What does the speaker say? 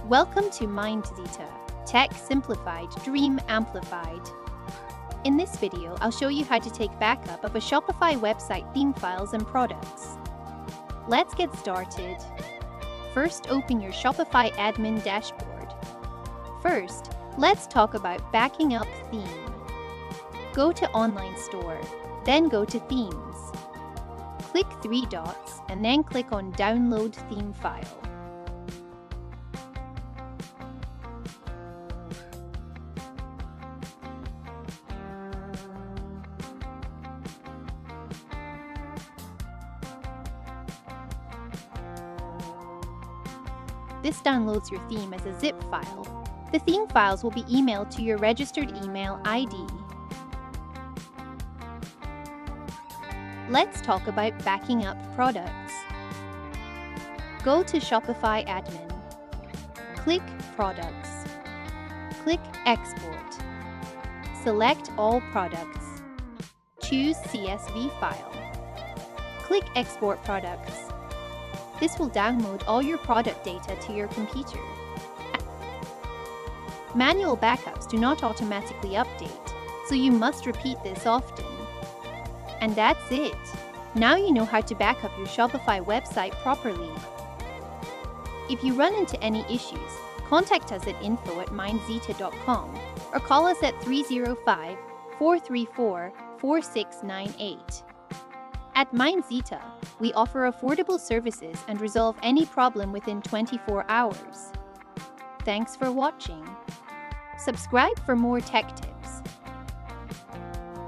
Welcome to Mindzita, Tech Simplified, Dream Amplified. In this video, I'll show you how to take backup of a Shopify website theme files and products. Let's get started. First, open your Shopify admin dashboard. First, let's talk about backing up theme. Go to Online Store, then go to Themes. Click three dots and then click on Download Theme File. This downloads your theme as a zip file. The theme files will be emailed to your registered email ID. Let's talk about backing up products. Go to Shopify Admin. Click Products. Click Export. Select All Products. Choose CSV file. Click Export Products. This will download all your product data to your computer. Manual backups do not automatically update, so you must repeat this often. And that's it. Now you know how to back up your Shopify website properly. If you run into any issues, contact us at info@mindzita.com or call us at 305-434-4698. At Mindzita, we offer affordable services and resolve any problem within 24 hours. Thanks for watching. Subscribe for more tech tips.